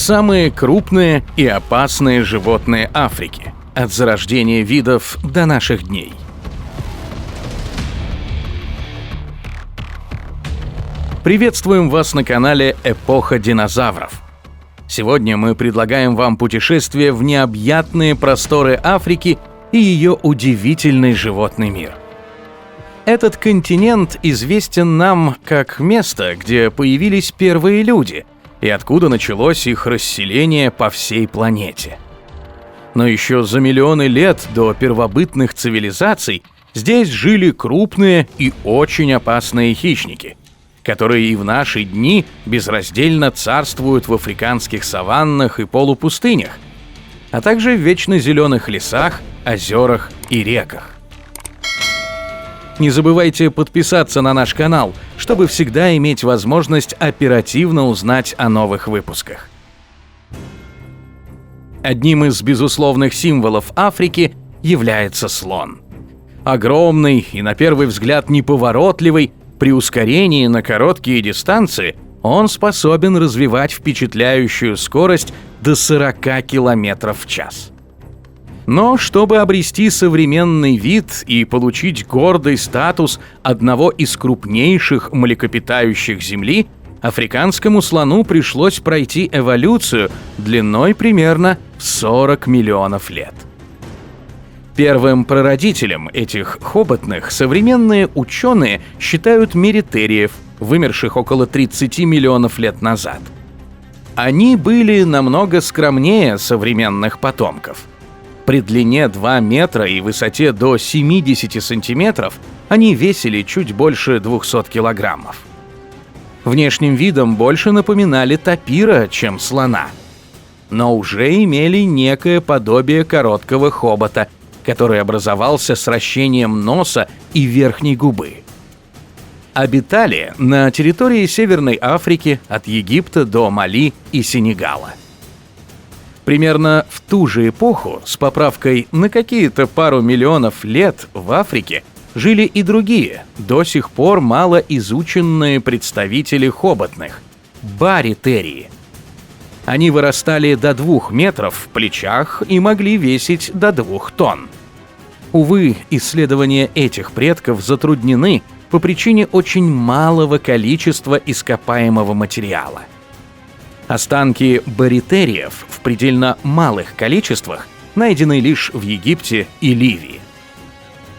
Самые крупные и опасные животные Африки. От зарождения видов до наших дней. Приветствуем вас на канале «Эпоха динозавров». Сегодня мы предлагаем вам путешествие в необъятные просторы Африки и ее удивительный животный мир. Этот континент известен нам как место, где появились первые люди, и откуда началось их расселение по всей планете. Но еще за миллионы лет до первобытных цивилизаций здесь жили крупные и очень опасные хищники, которые и в наши дни безраздельно царствуют в африканских саваннах и полупустынях, а также в вечно зеленых лесах, озерах и реках. Не забывайте подписаться на наш канал, чтобы всегда иметь возможность оперативно узнать о новых выпусках. Одним из безусловных символов Африки является слон. Огромный и, на первый взгляд, неповоротливый, при ускорении на короткие дистанции он способен развивать впечатляющую скорость до 40 км в час. Но чтобы обрести современный вид и получить гордый статус одного из крупнейших млекопитающих Земли, африканскому слону пришлось пройти эволюцию длиной примерно в 40 миллионов лет. Первым прародителем этих хоботных современные ученые считают меритериев, вымерших около 30 миллионов лет назад. Они были намного скромнее современных потомков. При длине 2 метра и высоте до 70 сантиметров они весили чуть больше 200 килограммов. Внешним видом больше напоминали тапира, чем слона, но уже имели некое подобие короткого хобота, который образовался сращением носа и верхней губы. Обитали на территории Северной Африки от Египта до Мали и Сенегала. Примерно в ту же эпоху, с поправкой на какие-то пару миллионов лет, в Африке жили и другие, до сих пор мало изученные представители хоботных – баритерии. Они вырастали до 2 метров в плечах и могли весить до 2 тонн. Увы, исследования этих предков затруднены по причине очень малого количества ископаемого материала. Останки баритериев в предельно малых количествах найдены лишь в Египте и Ливии.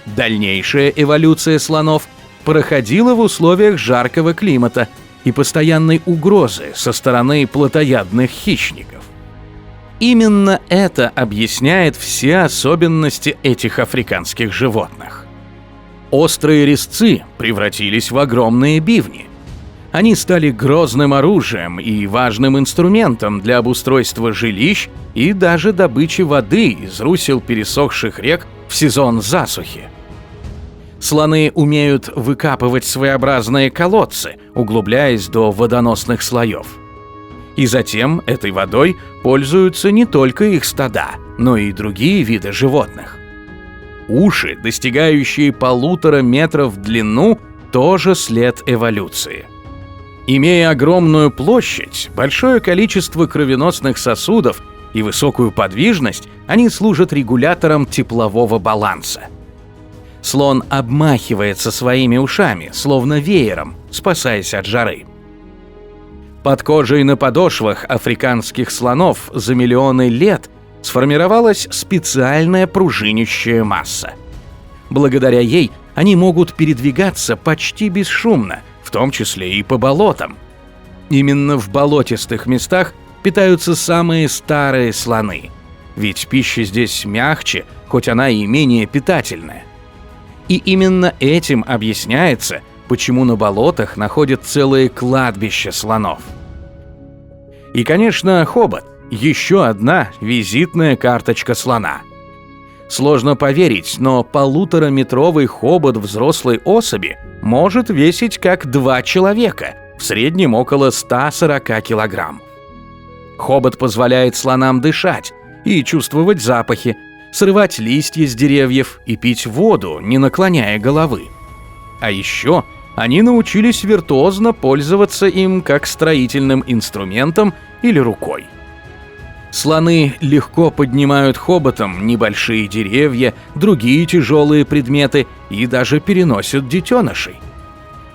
Дальнейшая эволюция слонов проходила в условиях жаркого климата и постоянной угрозы со стороны плотоядных хищников. Именно это объясняет все особенности этих африканских животных. Острые резцы превратились в огромные бивни. Они стали грозным оружием и важным инструментом для обустройства жилищ и даже добычи воды из русел пересохших рек в сезон засухи. Слоны умеют выкапывать своеобразные колодцы, углубляясь до водоносных слоев. И затем этой водой пользуются не только их стада, но и другие виды животных. Уши, достигающие 1,5 метра в длину, тоже след эволюции. Имея огромную площадь, большое количество кровеносных сосудов и высокую подвижность, они служат регулятором теплового баланса. Слон обмахивается своими ушами, словно веером, спасаясь от жары. Под кожей на подошвах африканских слонов за миллионы лет сформировалась специальная пружинящая масса. Благодаря ей они могут передвигаться почти бесшумно, в том числе и по болотам. Именно в болотистых местах питаются самые старые слоны, ведь пища здесь мягче, хоть она и менее питательная. И именно этим объясняется, почему на болотах находят целые кладбища слонов. И, конечно, хобот – еще одна визитная карточка слона. Сложно поверить, но 1,5-метровый хобот взрослой особи может весить как 2 человека, в среднем около 140 килограмм. Хобот позволяет слонам дышать и чувствовать запахи, срывать листья с деревьев и пить воду, не наклоняя головы. А еще они научились виртуозно пользоваться им как строительным инструментом или рукой. Слоны легко поднимают хоботом небольшие деревья, другие тяжелые предметы и даже переносят детенышей.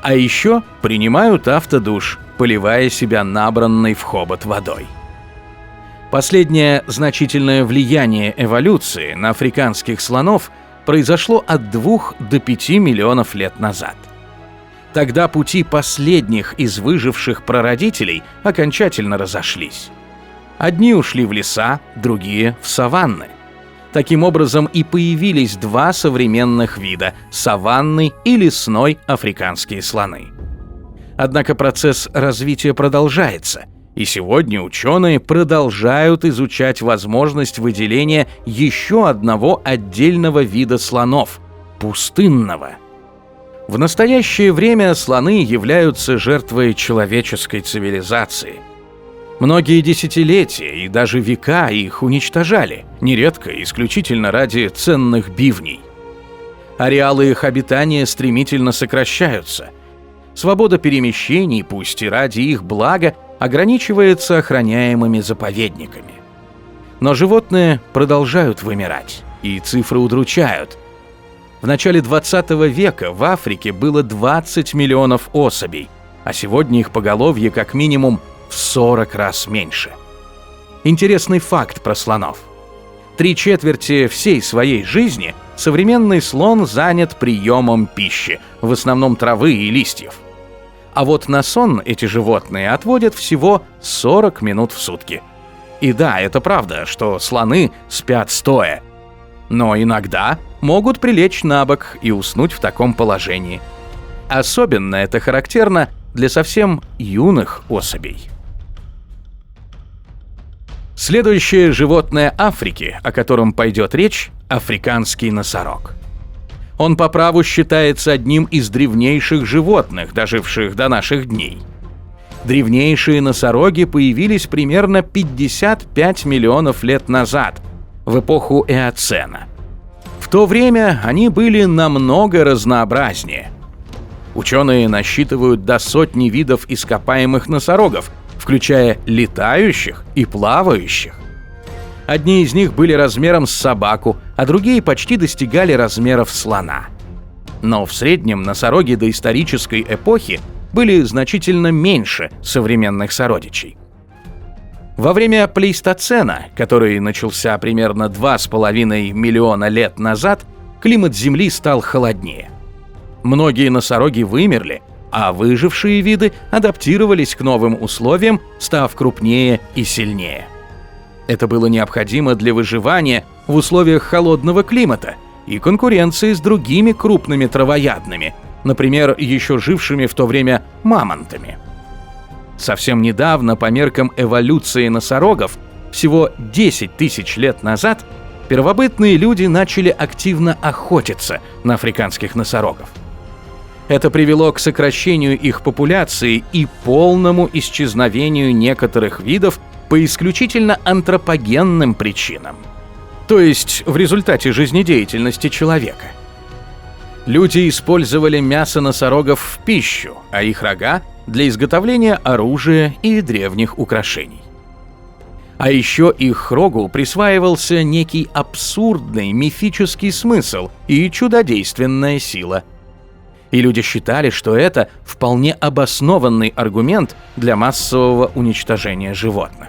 А еще принимают автодуш, поливая себя набранной в хобот водой. Последнее значительное влияние эволюции на африканских слонов произошло от 2 до 5 миллионов лет назад. Тогда пути последних из выживших прародителей окончательно разошлись. Одни ушли в леса, другие — в саванны. Таким образом и появились 2 современных вида – саванный и лесной африканские слоны. Однако процесс развития продолжается, и сегодня ученые продолжают изучать возможность выделения еще одного отдельного вида слонов – пустынного. В настоящее время слоны являются жертвой человеческой цивилизации. Многие десятилетия и даже века их уничтожали, нередко исключительно ради ценных бивней. Ареалы их обитания стремительно сокращаются. Свобода перемещений, пусть и ради их блага, ограничивается охраняемыми заповедниками. Но животные продолжают вымирать, и цифры удручают. В начале 20 века в Африке было 20 миллионов особей, а сегодня их поголовье как минимум в 40 раз меньше. Интересный факт про слонов. 3/4 всей своей жизни современный слон занят приемом пищи, в основном травы и листьев. А вот на сон эти животные отводят всего 40 минут в сутки. И да, это правда, что слоны спят стоя. Но иногда могут прилечь на бок и уснуть в таком положении. Особенно это характерно для совсем юных особей. Следующее животное Африки, о котором пойдет речь – африканский носорог. Он по праву считается одним из древнейших животных, доживших до наших дней. Древнейшие носороги появились примерно 55 миллионов лет назад, в эпоху Эоцена. В то время они были намного разнообразнее. Ученые насчитывают до 100 видов ископаемых носорогов, включая летающих и плавающих. Одни из них были размером с собаку, а другие почти достигали размеров слона. Но в среднем носороги доисторической эпохи были значительно меньше современных сородичей. Во время плейстоцена, который начался примерно 2,5 миллиона лет назад, климат Земли стал холоднее. Многие носороги вымерли, а выжившие виды адаптировались к новым условиям, став крупнее и сильнее. Это было необходимо для выживания в условиях холодного климата и конкуренции с другими крупными травоядными, например, еще жившими в то время мамонтами. Совсем недавно, по меркам эволюции носорогов, всего 10 тысяч лет назад, первобытные люди начали активно охотиться на африканских носорогов. Это привело к сокращению их популяции и полному исчезновению некоторых видов по исключительно антропогенным причинам, то есть в результате жизнедеятельности человека. Люди использовали мясо носорогов в пищу, а их рога – для изготовления оружия и древних украшений. А еще их рогу присваивался некий абсурдный мифический смысл и чудодейственная сила. И люди считали, что это вполне обоснованный аргумент для массового уничтожения животных.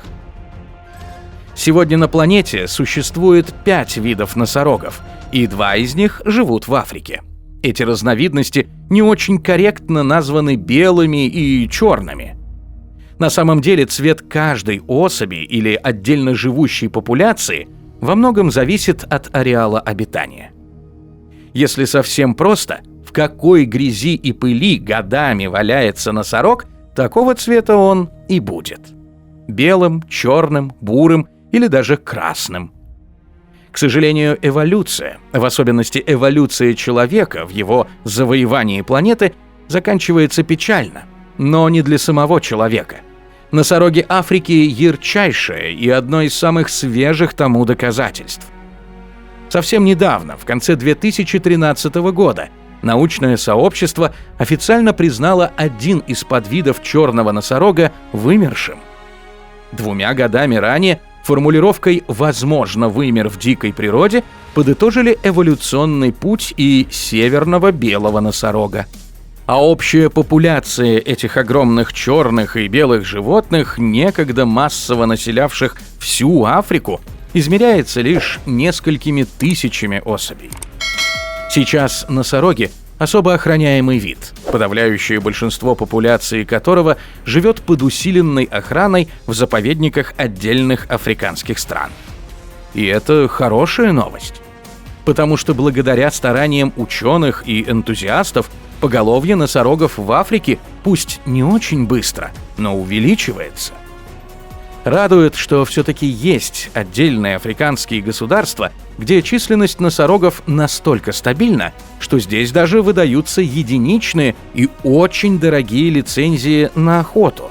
Сегодня на планете существует 5 видов носорогов, и 2 из них живут в Африке. Эти разновидности не очень корректно названы белыми и черными. На самом деле цвет каждой особи или отдельно живущей популяции во многом зависит от ареала обитания. Если совсем просто, в какой грязи и пыли годами валяется носорог, такого цвета он и будет. Белым, черным, бурым или даже красным. К сожалению, эволюция, в особенности эволюция человека в его завоевании планеты, заканчивается печально, но не для самого человека. Носороги Африки – ярчайшее и одно из самых свежих тому доказательств. Совсем недавно, в конце 2013 года, научное сообщество официально признало один из подвидов черного носорога вымершим. 2 годами ранее формулировкой «возможно, вымер в дикой природе» подытожили эволюционный путь и северного белого носорога. А общая популяция этих огромных черных и белых животных, некогда массово населявших всю Африку, измеряется лишь несколькими тысячами особей. Сейчас носороги – особо охраняемый вид, подавляющее большинство популяции которого живет под усиленной охраной в заповедниках отдельных африканских стран. И это хорошая новость, потому что благодаря стараниям ученых и энтузиастов поголовье носорогов в Африке пусть не очень быстро, но увеличивается. Радует, что все-таки есть отдельные африканские государства, где численность носорогов настолько стабильна, что здесь даже выдаются единичные и очень дорогие лицензии на охоту.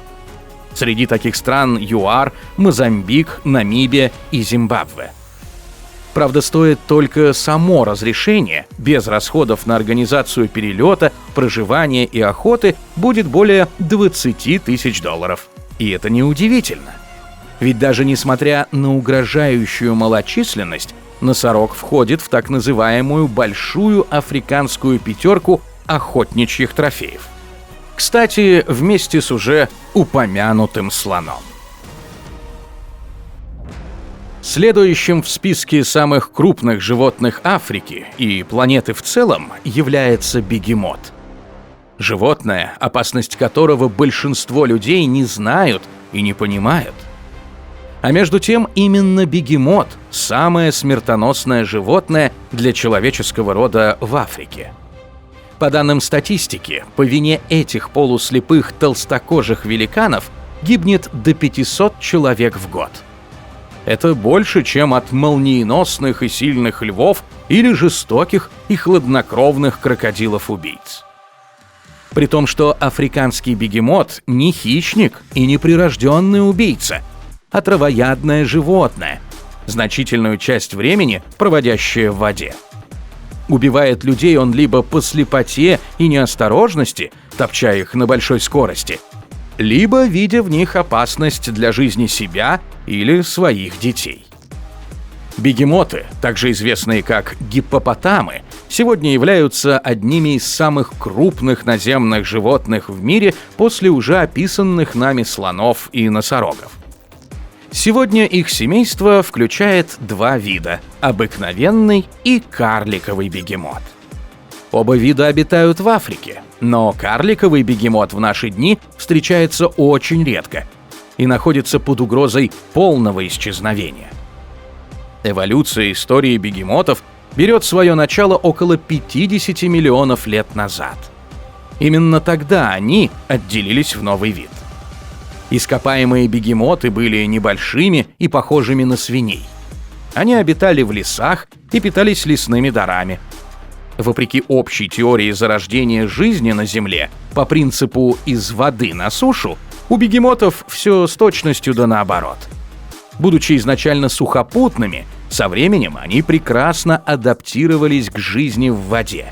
Среди таких стран ЮАР, Мозамбик, Намибия и Зимбабве. Правда, стоит только само разрешение, без расходов на организацию перелета, проживания и охоты, будет более $20 тысяч. И это неудивительно. Ведь даже несмотря на угрожающую малочисленность, носорог входит в так называемую большую африканскую пятерку охотничьих трофеев. Кстати, вместе с уже упомянутым слоном. Следующим в списке самых крупных животных Африки и планеты в целом является бегемот. Животное, опасность которого большинство людей не знают и не понимают. А между тем именно бегемот – самое смертоносное животное для человеческого рода в Африке. По данным статистики, по вине этих полуслепых толстокожих великанов гибнет до 500 человек в год. Это больше, чем от молниеносных и сильных львов или жестоких и хладнокровных крокодилов-убийц. При том, что африканский бегемот не хищник и не прирожденный убийца, а травоядное животное, значительную часть времени проводящее в воде. Убивает людей он либо по слепоте и неосторожности, топча их на большой скорости, либо видя в них опасность для жизни себя или своих детей. Бегемоты, также известные как гиппопотамы, сегодня являются одними из самых крупных наземных животных в мире после уже описанных нами слонов и носорогов. Сегодня их семейство включает два вида – обыкновенный и карликовый бегемот. Оба вида обитают в Африке, но карликовый бегемот в наши дни встречается очень редко и находится под угрозой полного исчезновения. Эволюция истории бегемотов берет свое начало около 50 миллионов лет назад. Именно тогда они отделились в новый вид. Ископаемые бегемоты были небольшими и похожими на свиней. Они обитали в лесах и питались лесными дарами. Вопреки общей теории зарождения жизни на Земле по принципу «из воды на сушу», у бегемотов все с точностью да наоборот. Будучи изначально сухопутными, со временем они прекрасно адаптировались к жизни в воде.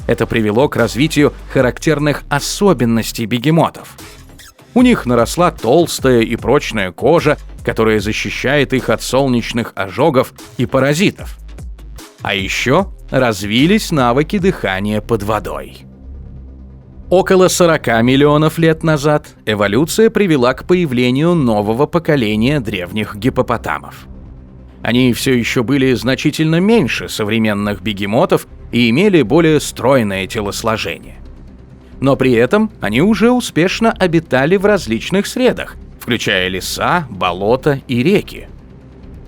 Это привело к развитию характерных особенностей бегемотов. У них наросла толстая и прочная кожа, которая защищает их от солнечных ожогов и паразитов. А еще развились навыки дыхания под водой. Около 40 миллионов лет назад эволюция привела к появлению нового поколения древних гиппопотамов. Они все еще были значительно меньше современных бегемотов и имели более стройное телосложение. Но при этом они уже успешно обитали в различных средах, включая леса, болота и реки.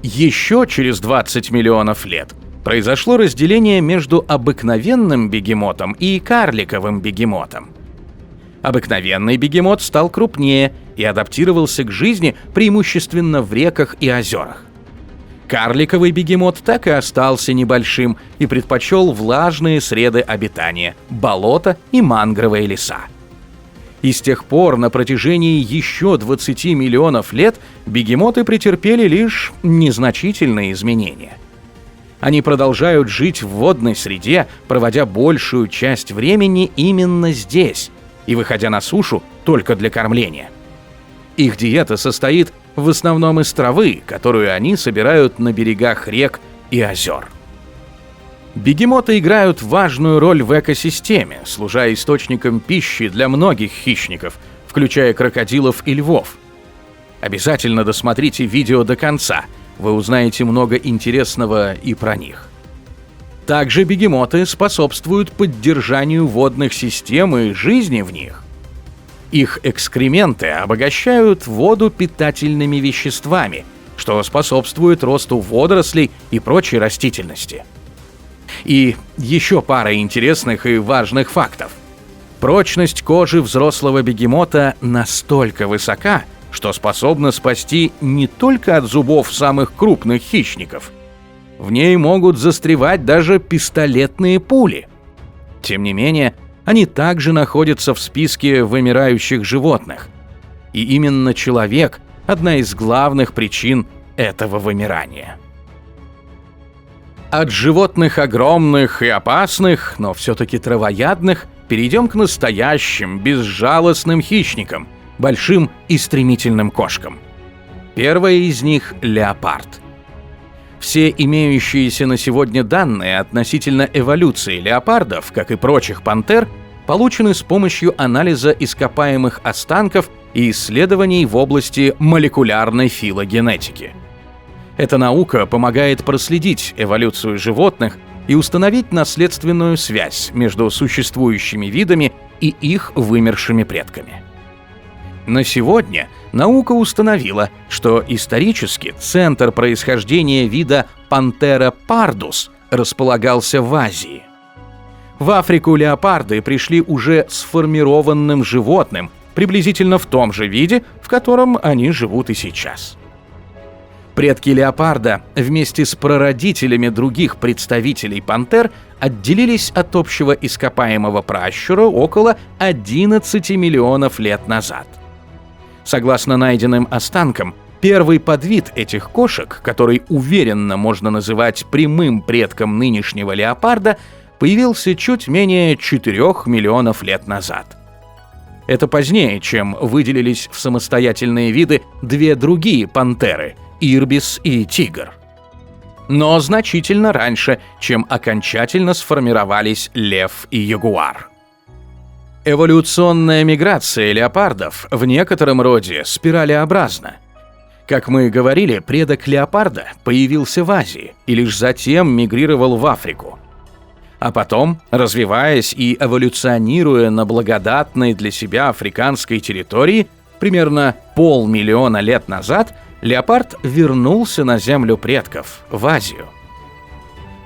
Еще через 20 миллионов лет произошло разделение между обыкновенным бегемотом и карликовым бегемотом. Обыкновенный бегемот стал крупнее и адаптировался к жизни преимущественно в реках и озерах. Карликовый бегемот так и остался небольшим и предпочел влажные среды обитания – болота и мангровые леса. И с тех пор на протяжении еще 20 миллионов лет бегемоты претерпели лишь незначительные изменения. Они продолжают жить в водной среде, проводя большую часть времени именно здесь и выходя на сушу только для кормления. Их диета состоит в основном из травы, которую они собирают на берегах рек и озер. Бегемоты играют важную роль в экосистеме, служа источником пищи для многих хищников, включая крокодилов и львов. Обязательно досмотрите видео до конца, вы узнаете много интересного и про них. Также бегемоты способствуют поддержанию водных систем и жизни в них. Их экскременты обогащают воду питательными веществами, что способствует росту водорослей и прочей растительности. И еще пара интересных и важных фактов. Прочность кожи взрослого бегемота настолько высока, что способна спасти не только от зубов самых крупных хищников. В ней могут застревать даже пистолетные пули. Тем не менее, они также находятся в списке вымирающих животных. И именно человек – одна из главных причин этого вымирания. От животных огромных и опасных, но все-таки травоядных, перейдем к настоящим, безжалостным хищникам, большим и стремительным кошкам. Первая из них – леопард. Все имеющиеся на сегодня данные относительно эволюции леопардов, как и прочих пантер, получены с помощью анализа ископаемых останков и исследований в области молекулярной филогенетики. Эта наука помогает проследить эволюцию животных и установить наследственную связь между существующими видами и их вымершими предками. На сегодня наука установила, что исторически центр происхождения вида Panthera pardus располагался в Азии. В Африку леопарды пришли уже сформированным животным, приблизительно в том же виде, в котором они живут и сейчас. Предки леопарда вместе с прародителями других представителей пантер отделились от общего ископаемого пращура около 11 миллионов лет назад. Согласно найденным останкам, первый подвид этих кошек, который уверенно можно называть прямым предком нынешнего леопарда, появился чуть менее 4 миллионов лет назад. Это позднее, чем выделились в самостоятельные виды две другие пантеры – ирбис и тигр. Но значительно раньше, чем окончательно сформировались лев и ягуар. Эволюционная миграция леопардов в некотором роде спиралеобразна. Как мы говорили, предок леопарда появился в Азии и лишь затем мигрировал в Африку. А потом, развиваясь и эволюционируя на благодатной для себя африканской территории, примерно 500 000 лет назад леопард вернулся на землю предков, в Азию.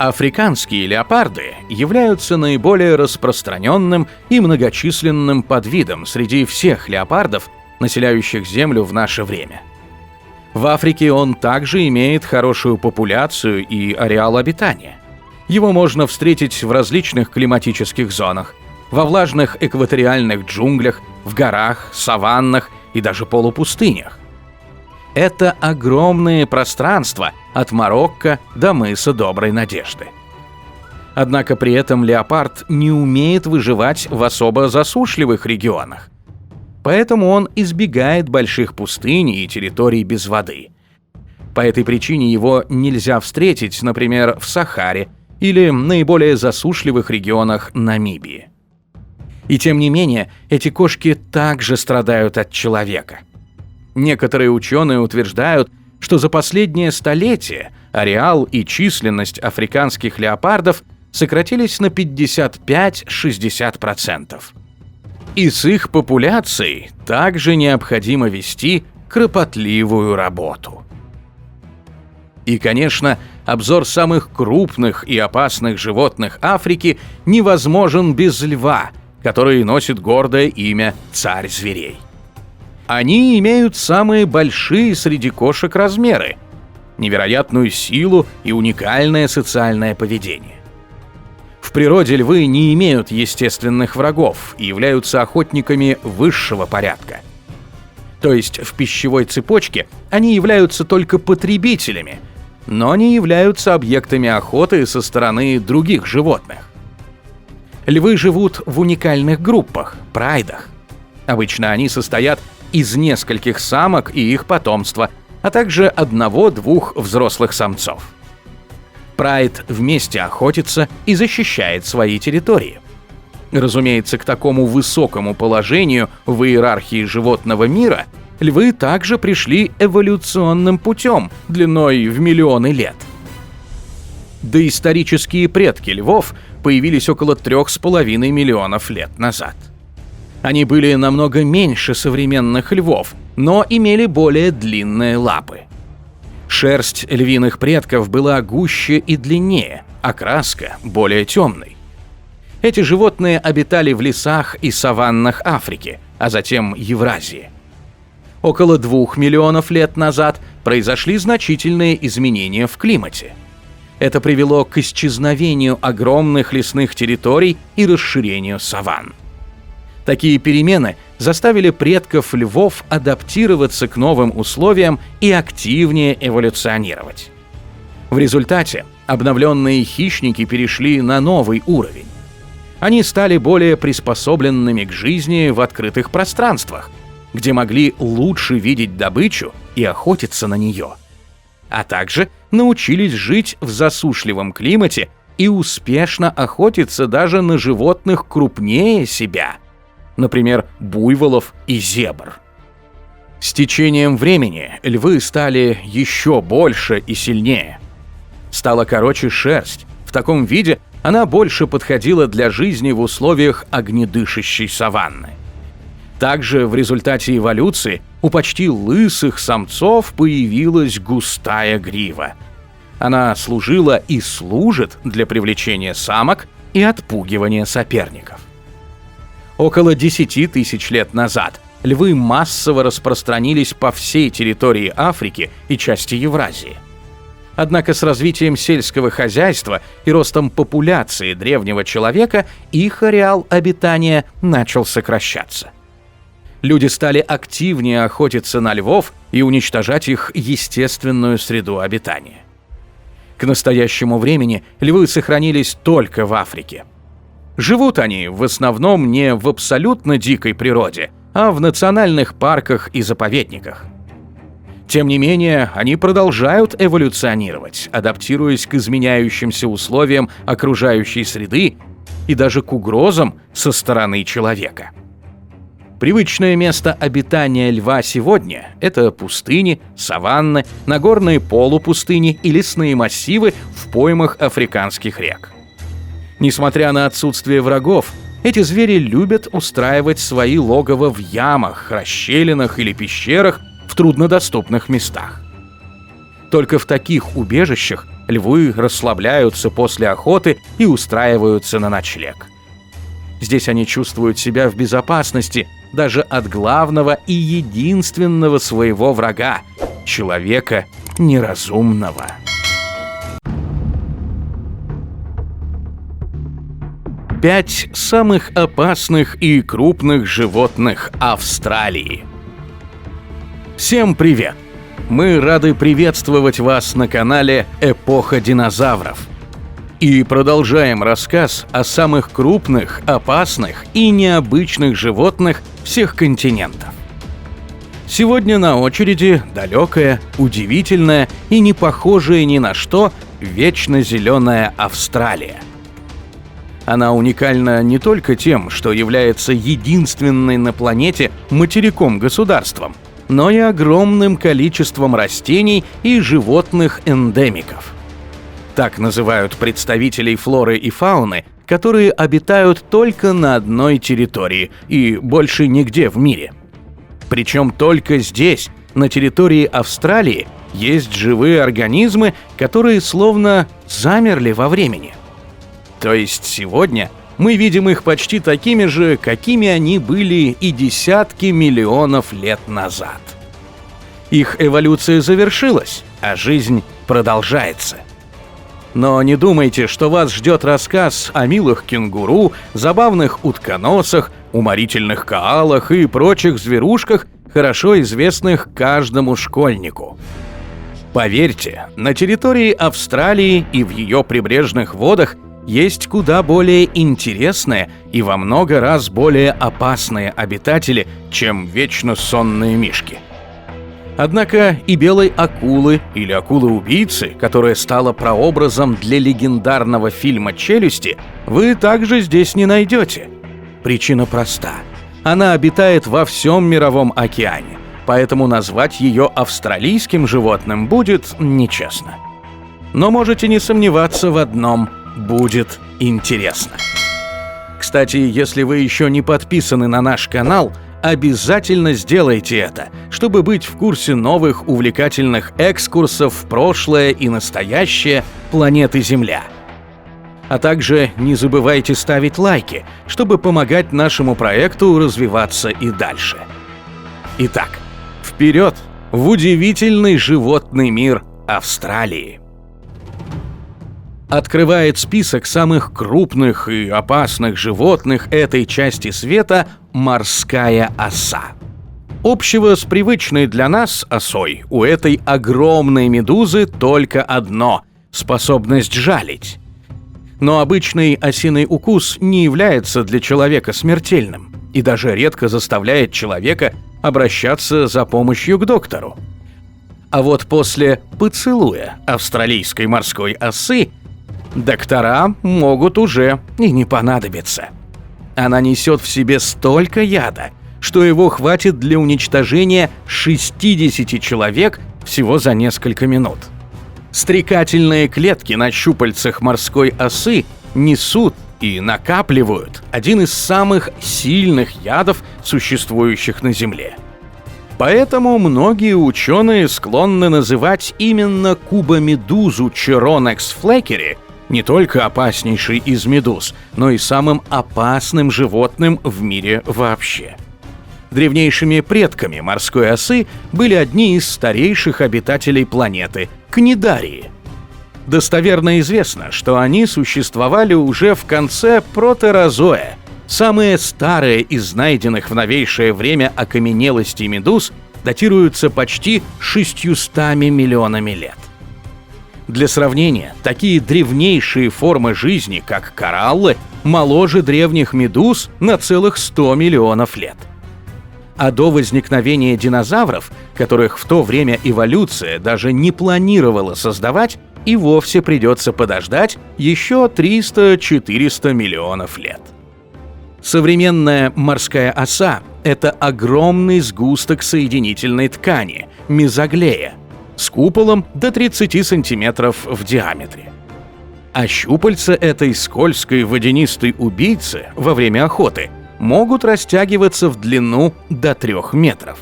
Африканские леопарды являются наиболее распространенным и многочисленным подвидом среди всех леопардов, населяющих Землю в наше время. В Африке он также имеет хорошую популяцию и ареал обитания. Его можно встретить в различных климатических зонах, во влажных экваториальных джунглях, в горах, саваннах и даже полупустынях. Это огромные пространства от Марокко до мыса Доброй Надежды. Однако при этом леопард не умеет выживать в особо засушливых регионах. Поэтому он избегает больших пустынь и территорий без воды. По этой причине его нельзя встретить, например, в Сахаре или наиболее засушливых регионах Намибии. И тем не менее, эти кошки также страдают от человека. Некоторые ученые утверждают, что за последнее столетие ареал и численность африканских леопардов сократились на 55-60%. И с их популяцией также необходимо вести кропотливую работу. И, конечно, обзор самых крупных и опасных животных Африки невозможен без льва, который носит гордое имя «Царь зверей». Они имеют самые большие среди кошек размеры, невероятную силу и уникальное социальное поведение. В природе львы не имеют естественных врагов и являются охотниками высшего порядка. То есть в пищевой цепочке они являются только потребителями, но не являются объектами охоты со стороны других животных. Львы живут в уникальных группах – прайдах. Обычно они состоят из нескольких самок и их потомства, а также одного-двух взрослых самцов. Прайд вместе охотится и защищает свои территории. Разумеется, к такому высокому положению в иерархии животного мира львы также пришли эволюционным путем длиной в миллионы лет. Доисторические предки львов появились около 3,5 миллионов лет назад. Они были намного меньше современных львов, но имели более длинные лапы. Шерсть львиных предков была гуще и длиннее, окраска более темной. Эти животные обитали в лесах и саваннах Африки, а затем Евразии. Около 2 миллионов лет назад произошли значительные изменения в климате. Это привело к исчезновению огромных лесных территорий и расширению саванн. Такие перемены заставили предков львов адаптироваться к новым условиям и активнее эволюционировать. В результате обновленные хищники перешли на новый уровень. Они стали более приспособленными к жизни в открытых пространствах, где могли лучше видеть добычу и охотиться на нее. А также научились жить в засушливом климате и успешно охотиться даже на животных крупнее себя, например, буйволов и зебр. С течением времени львы стали еще больше и сильнее. Стала короче шерсть. В таком виде она больше подходила для жизни в условиях огнедышащей саванны. Также в результате эволюции у почти лысых самцов появилась густая грива. Она служила и служит для привлечения самок и отпугивания соперников. Около 10 тысяч лет назад львы массово распространились по всей территории Африки и части Евразии. Однако с развитием сельского хозяйства и ростом популяции древнего человека их ареал обитания начал сокращаться. Люди стали активнее охотиться на львов и уничтожать их естественную среду обитания. К настоящему времени львы сохранились только в Африке. Живут они в основном не в абсолютно дикой природе, а в национальных парках и заповедниках. Тем не менее, они продолжают эволюционировать, адаптируясь к изменяющимся условиям окружающей среды и даже к угрозам со стороны человека. Привычное место обитания льва сегодня – это пустыни, саванны, нагорные полупустыни и лесные массивы в поймах африканских рек. Несмотря на отсутствие врагов, эти звери любят устраивать свои логово в ямах, расщелинах или пещерах в труднодоступных местах. Только в таких убежищах львы расслабляются после охоты и устраиваются на ночлег. Здесь они чувствуют себя в безопасности даже от главного и единственного своего врага – человека неразумного. Пять самых опасных и крупных животных Австралии. Всем привет! Мы рады приветствовать вас на канале «Эпоха динозавров». И продолжаем рассказ о самых крупных, опасных и необычных животных всех континентов. Сегодня на очереди далекая, удивительная и не похожая ни на что вечно зеленая Австралия. Она уникальна не только тем, что является единственной на планете материком-государством, но и огромным количеством растений и животных-эндемиков. Так называют представителей флоры и фауны, которые обитают только на одной территории и больше нигде в мире. Причем только здесь, на территории Австралии, есть живые организмы, которые словно замерли во времени. То есть сегодня мы видим их почти такими же, какими они были и десятки миллионов лет назад. Их эволюция завершилась, а жизнь продолжается. Но не думайте, что вас ждет рассказ о милых кенгуру, забавных утконосах, уморительных коалах и прочих зверушках, хорошо известных каждому школьнику. Поверьте, на территории Австралии и в ее прибрежных водах есть куда более интересные и во много раз более опасные обитатели, чем вечно сонные мишки. Однако и белой акулы или акулы-убийцы, которая стала прообразом для легендарного фильма «Челюсти», вы также здесь не найдете. Причина проста. Она обитает во всем мировом океане, поэтому назвать ее австралийским животным будет нечестно. Но можете не сомневаться в одном – будет интересно. Кстати, если вы еще не подписаны на наш канал, обязательно сделайте это, чтобы быть в курсе новых увлекательных экскурсов в прошлое и настоящее планеты Земля. А также не забывайте ставить лайки, чтобы помогать нашему проекту развиваться и дальше. Итак, вперед в удивительный животный мир Австралии! Открывает список самых крупных и опасных животных этой части света морская оса. Общего с привычной для нас осой у этой огромной медузы только одно – способность жалить. Но обычный осиный укус не является для человека смертельным и даже редко заставляет человека обращаться за помощью к доктору. А вот после поцелуя австралийской морской осы доктора могут уже и не понадобиться. Она несет в себе столько яда, что его хватит для уничтожения 60 человек всего за несколько минут. Стрекательные клетки на щупальцах морской осы несут и накапливают один из самых сильных ядов, существующих на Земле. Поэтому многие ученые склонны называть именно кубомедузу Chironex fleckeri не только опаснейшей из медуз, но и самым опасным животным в мире вообще. Древнейшими предками морской осы были одни из старейших обитателей планеты – книдарии. Достоверно известно, что они существовали уже в конце протерозоя. Самые старые из найденных в новейшее время окаменелостей медуз датируются почти 600 миллионами лет. Для сравнения, такие древнейшие формы жизни, как кораллы, моложе древних медуз на целых 100 миллионов лет. А до возникновения динозавров, которых в то время эволюция даже не планировала создавать, и вовсе придется подождать еще 300-400 миллионов лет. Современная морская оса – это огромный сгусток соединительной ткани – мезоглея, с куполом до 30 сантиметров в диаметре. А щупальца этой скользкой водянистой убийцы во время охоты могут растягиваться в длину до 3 метров.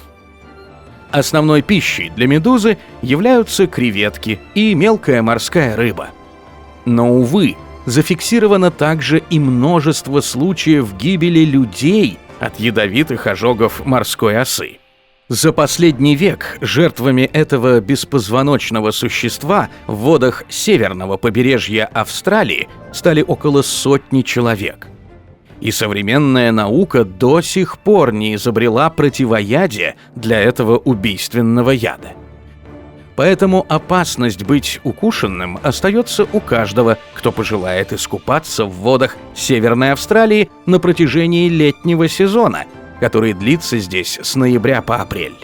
Основной пищей для медузы являются креветки и мелкая морская рыба. Но, увы, зафиксировано также и множество случаев гибели людей от ядовитых ожогов морской осы. За последний век жертвами этого беспозвоночного существа в водах северного побережья Австралии стали около 100 человек. И современная наука до сих пор не изобрела противоядия для этого убийственного яда. Поэтому опасность быть укушенным остается у каждого, кто пожелает искупаться в водах Северной Австралии на протяжении летнего сезона, который длится здесь с ноября по апрель.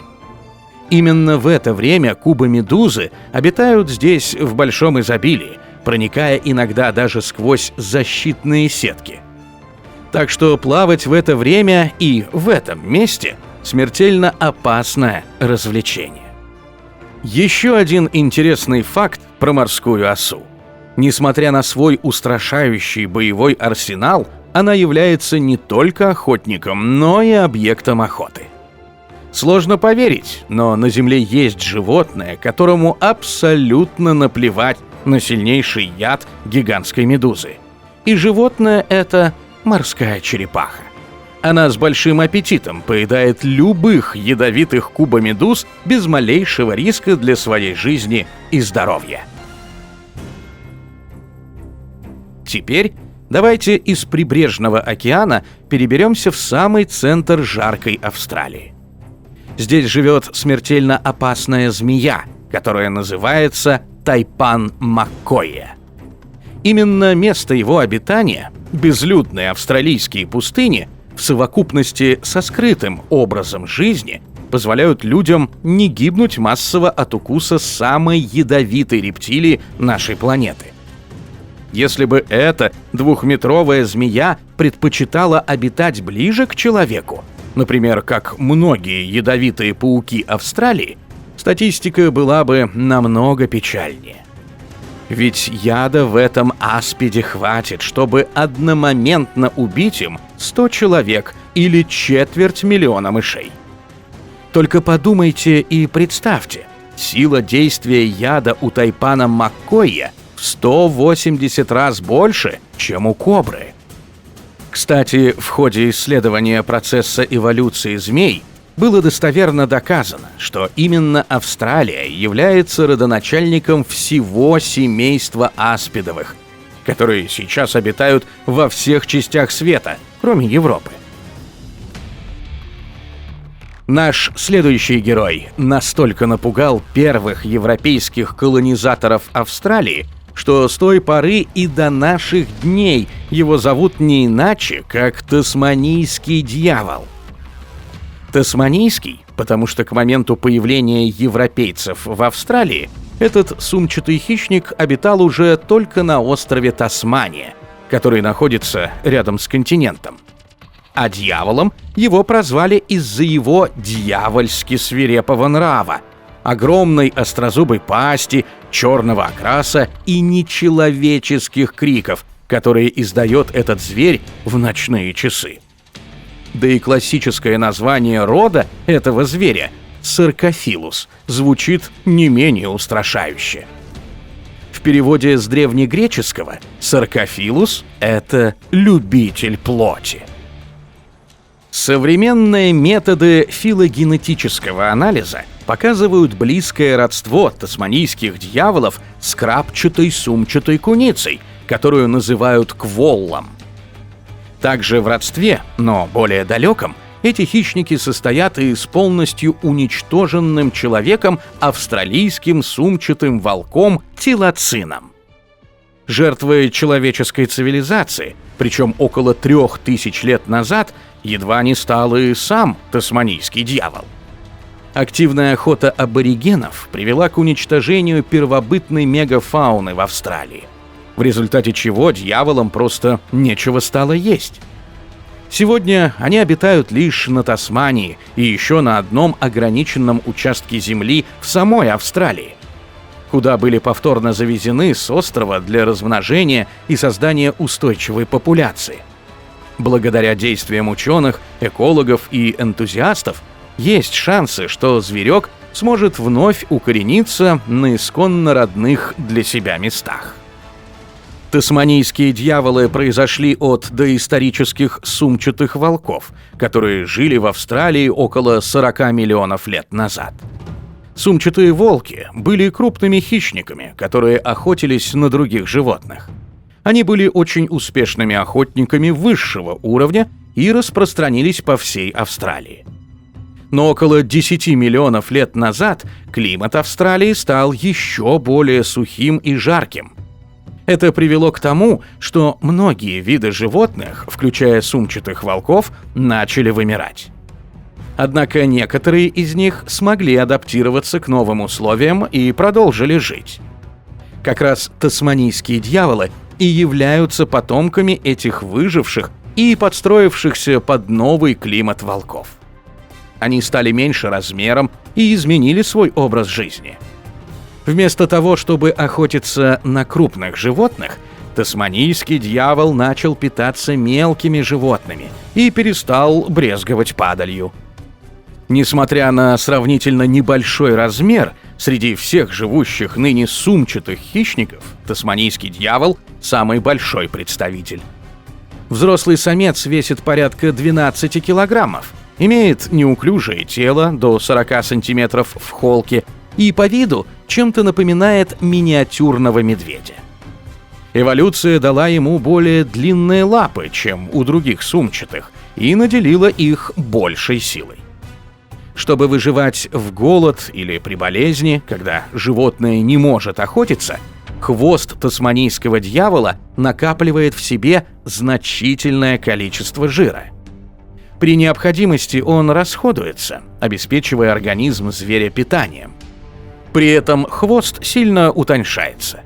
Именно в это время кубомедузы обитают здесь в большом изобилии, проникая иногда даже сквозь защитные сетки. Так что плавать в это время и в этом месте смертельно опасное развлечение. Еще один интересный факт про морскую осу. Несмотря на свой устрашающий боевой арсенал, она является не только охотником, но и объектом охоты. Сложно поверить, но на Земле есть животное, которому абсолютно наплевать на сильнейший яд гигантской медузы. И животное это морская черепаха. Она с большим аппетитом поедает любых ядовитых кубомедуз без малейшего риска для своей жизни и здоровья. Теперь давайте из прибрежного океана переберемся в самый центр жаркой Австралии. Здесь живет смертельно опасная змея, которая называется тайпан-маккойя. Именно место его обитания, безлюдные австралийские пустыни, в совокупности со скрытым образом жизни, позволяют людям не гибнуть массово от укуса самой ядовитой рептилии нашей планеты. Если бы эта двухметровая змея предпочитала обитать ближе к человеку, например, как многие ядовитые пауки Австралии, статистика была бы намного печальнее. Ведь яда в этом аспиде хватит, чтобы одномоментно убить им 100 человек или 250 000 мышей. Только подумайте и представьте, сила действия яда у тайпана маккойя в 180 раз больше, чем у кобры. Кстати, в ходе исследования процесса эволюции змей было достоверно доказано, что именно Австралия является родоначальником всего семейства аспидовых, которые сейчас обитают во всех частях света, кроме Европы. Наш следующий герой настолько напугал первых европейских колонизаторов Австралии, что с той поры и до наших дней его зовут не иначе, как Тасманийский дьявол. Тасманийский, потому что к моменту появления европейцев в Австралии этот сумчатый хищник обитал уже только на острове Тасмания, который находится рядом с континентом. А дьяволом его прозвали из-за его дьявольски свирепого нрава, огромной острозубой пасти, черного окраса и нечеловеческих криков, которые издает этот зверь в ночные часы. Да и классическое название рода этого зверя — Саркофилус — звучит не менее устрашающе. В переводе с древнегреческого «Саркофилус» — это «любитель плоти». Современные методы филогенетического анализа показывают близкое родство тасманийских дьяволов с крапчатой сумчатой куницей, которую называют кволлом. Также в родстве, но более далеком, эти хищники состоят и с полностью уничтоженным человеком австралийским сумчатым волком тилоцином. Жертвой человеческой цивилизации, причем около 3000 лет назад, едва не стал и сам тасманийский дьявол. Активная охота аборигенов привела к уничтожению первобытной мегафауны в Австралии, в результате чего дьяволам просто нечего стало есть. Сегодня они обитают лишь на Тасмании и еще на одном ограниченном участке земли в самой Австралии, куда были повторно завезены с острова для размножения и создания устойчивой популяции. Благодаря действиям ученых, экологов и энтузиастов есть шансы, что зверек сможет вновь укорениться на исконно родных для себя местах. Тасманийские дьяволы произошли от доисторических сумчатых волков, которые жили в Австралии около 40 миллионов лет назад. Сумчатые волки были крупными хищниками, которые охотились на других животных. Они были очень успешными охотниками высшего уровня и распространились по всей Австралии. Но около 10 миллионов лет назад климат Австралии стал еще более сухим и жарким. Это привело к тому, что многие виды животных, включая сумчатых волков, начали вымирать. Однако некоторые из них смогли адаптироваться к новым условиям и продолжили жить. Как раз тасманийские дьяволы и являются потомками этих выживших и подстроившихся под новый климат волков. Они стали меньше размером и изменили свой образ жизни. Вместо того, чтобы охотиться на крупных животных, тасманийский дьявол начал питаться мелкими животными и перестал брезговать падалью. Несмотря на сравнительно небольшой размер, среди всех живущих ныне сумчатых хищников тасманийский дьявол – самый большой представитель. Взрослый самец весит порядка 12 килограммов, имеет неуклюжее тело до 40 сантиметров в холке и по виду чем-то напоминает миниатюрного медведя. Эволюция дала ему более длинные лапы, чем у других сумчатых, и наделила их большей силой. Чтобы выживать в голод или при болезни, когда животное не может охотиться, хвост тасманийского дьявола накапливает в себе значительное количество жира. При необходимости он расходуется, обеспечивая организм зверя питанием. При этом хвост сильно утоньшается.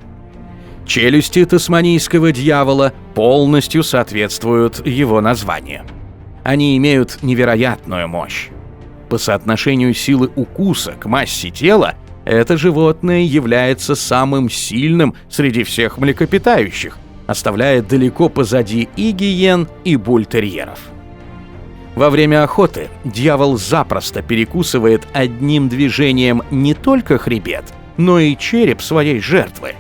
Челюсти тасманийского дьявола полностью соответствуют его названию. Они имеют невероятную мощь. По соотношению силы укуса к массе тела это животное является самым сильным среди всех млекопитающих, оставляя далеко позади и гиен, и бультерьеров. Во время охоты дьявол запросто перекусывает одним движением не только хребет, но и череп своей жертвы.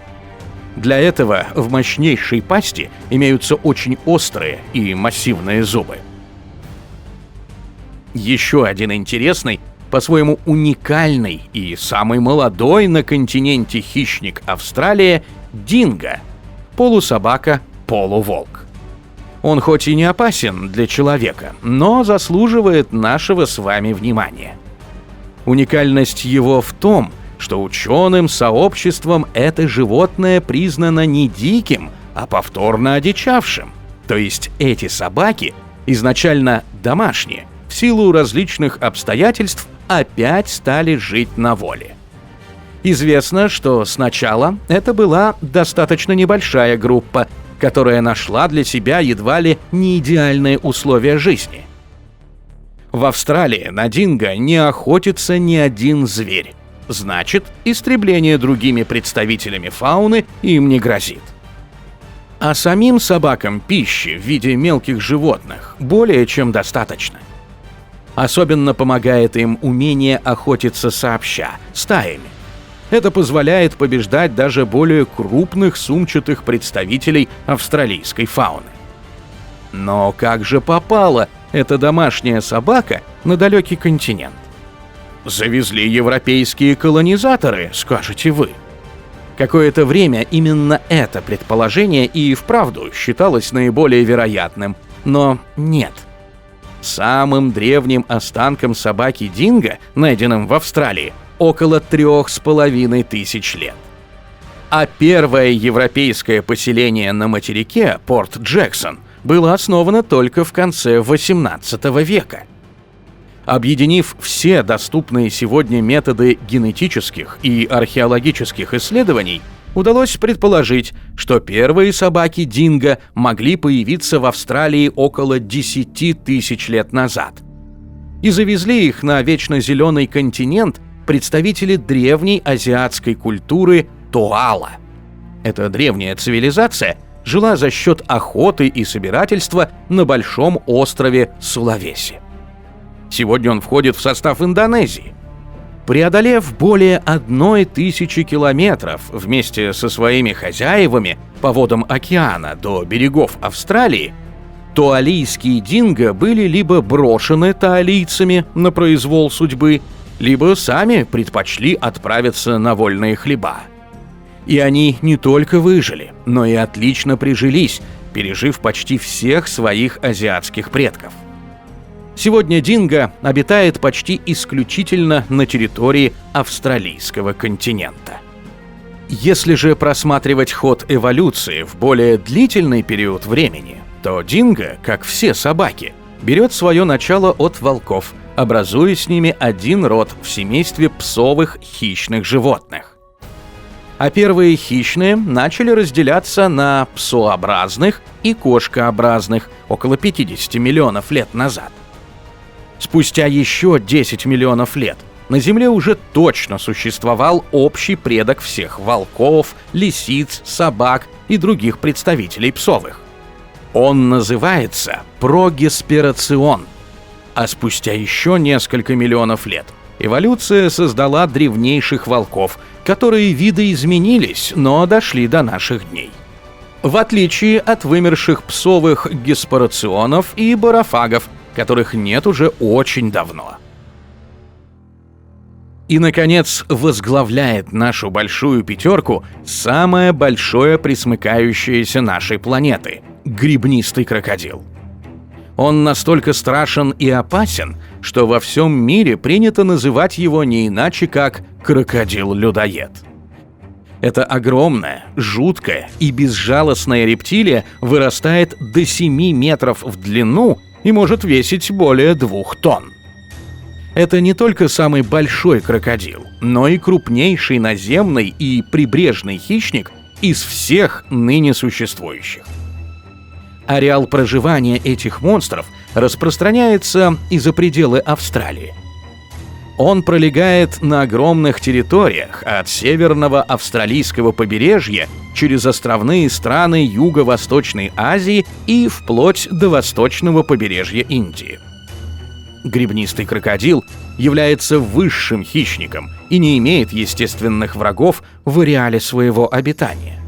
Для этого в мощнейшей пасти имеются очень острые и массивные зубы. Еще один интересный, по-своему уникальный и самый молодой на континенте хищник Австралии – динго – полусобака, полуволк. Он хоть и не опасен для человека, но заслуживает нашего с вами внимания. Уникальность его в том, что ученым сообществом это животное признано не диким, а повторно одичавшим. То есть эти собаки, изначально домашние, в силу различных обстоятельств опять стали жить на воле. Известно, что сначала это была достаточно небольшая группа, которая нашла для себя едва ли не идеальные условия жизни. В Австралии на динго не охотится ни один зверь. Значит, истребление другими представителями фауны им не грозит. А самим собакам пищи в виде мелких животных более чем достаточно. Особенно помогает им умение охотиться сообща, стаями. Это позволяет побеждать даже более крупных сумчатых представителей австралийской фауны. Но как же попала эта домашняя собака на далекий континент? Завезли европейские колонизаторы, скажете вы. Какое-то время именно это предположение и вправду считалось наиболее вероятным, но нет. Самым древним останком собаки динго, найденным в Австралии, около 3500 лет. А первое европейское поселение на материке, Порт Джексон, было основано только в конце XVIII века. Объединив все доступные сегодня методы генетических и археологических исследований, удалось предположить, что первые собаки динго могли появиться в Австралии около 10 тысяч лет назад. И завезли их на вечно зеленый континент представители древней азиатской культуры Тоала. Эта древняя цивилизация жила за счет охоты и собирательства на большом острове Сулавеси. Сегодня он входит в состав Индонезии. Преодолев более 1000 километров вместе со своими хозяевами по водам океана до берегов Австралии, туалийские динго были либо брошены таалийцами на произвол судьбы, либо сами предпочли отправиться на вольные хлеба. И они не только выжили, но и отлично прижились, пережив почти всех своих азиатских предков. Сегодня динго обитает почти исключительно на территории австралийского континента. Если же просматривать ход эволюции в более длительный период времени, то динго, как все собаки, берет свое начало от волков, образуя с ними один род в семействе псовых хищных животных. А первые хищные начали разделяться на псообразных и кошкообразных около 50 миллионов лет назад. Спустя еще 10 миллионов лет на Земле уже точно существовал общий предок всех волков, лисиц, собак и других представителей псовых. Он называется прогесперацион. А спустя еще несколько миллионов лет эволюция создала древнейших волков, которые видоизменились, но дошли до наших дней. В отличие от вымерших псовых гесперационов и борофагов, которых нет уже очень давно. И, наконец, возглавляет нашу большую пятерку самое большое пресмыкающееся нашей планеты – гребнистый крокодил. Он настолько страшен и опасен, что во всем мире принято называть его не иначе, как крокодил-людоед. Эта огромная, жуткая и безжалостная рептилия вырастает до 7 метров в длину и может весить более 2 тонн. Это не только самый большой крокодил, но и крупнейший наземный и прибрежный хищник из всех ныне существующих. Ареал проживания этих монстров распространяется и за пределы Австралии. Он пролегает на огромных территориях от северного австралийского побережья через островные страны Юго-Восточной Азии и вплоть до восточного побережья Индии. Гребнистый крокодил является высшим хищником и не имеет естественных врагов в ареале своего обитания.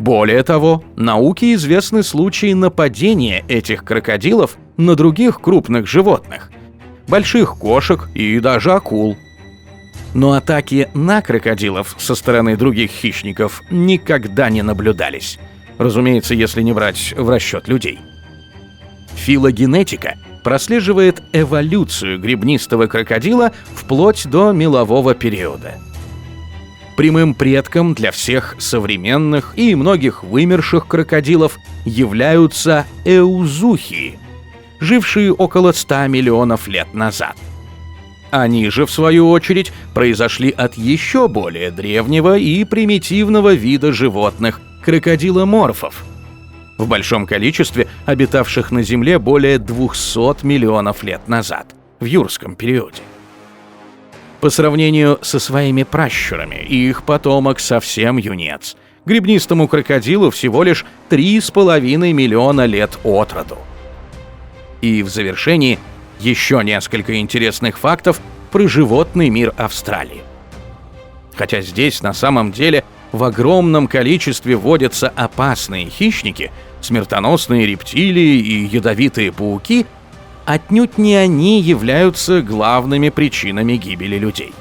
Более того, науке известны случаи нападения этих крокодилов на других крупных животных, больших кошек и даже акул. Но атаки на крокодилов со стороны других хищников никогда не наблюдались. Разумеется, если не брать в расчет людей. Филогенетика прослеживает эволюцию гребнистого крокодила вплоть до мелового периода. Прямым предком для всех современных и многих вымерших крокодилов являются эузухии, жившие около 100 миллионов лет назад. Они же, в свою очередь, произошли от еще более древнего и примитивного вида животных – крокодиломорфов, в большом количестве обитавших на Земле более 200 миллионов лет назад, в юрском периоде. По сравнению со своими пращурами, их потомок совсем юнец. Гребнистому крокодилу всего лишь 3,5 миллиона лет от роду. И в завершении еще несколько интересных фактов про животный мир Австралии. Хотя здесь на самом деле в огромном количестве водятся опасные хищники, смертоносные рептилии и ядовитые пауки, отнюдь не они являются главными причинами гибели людей.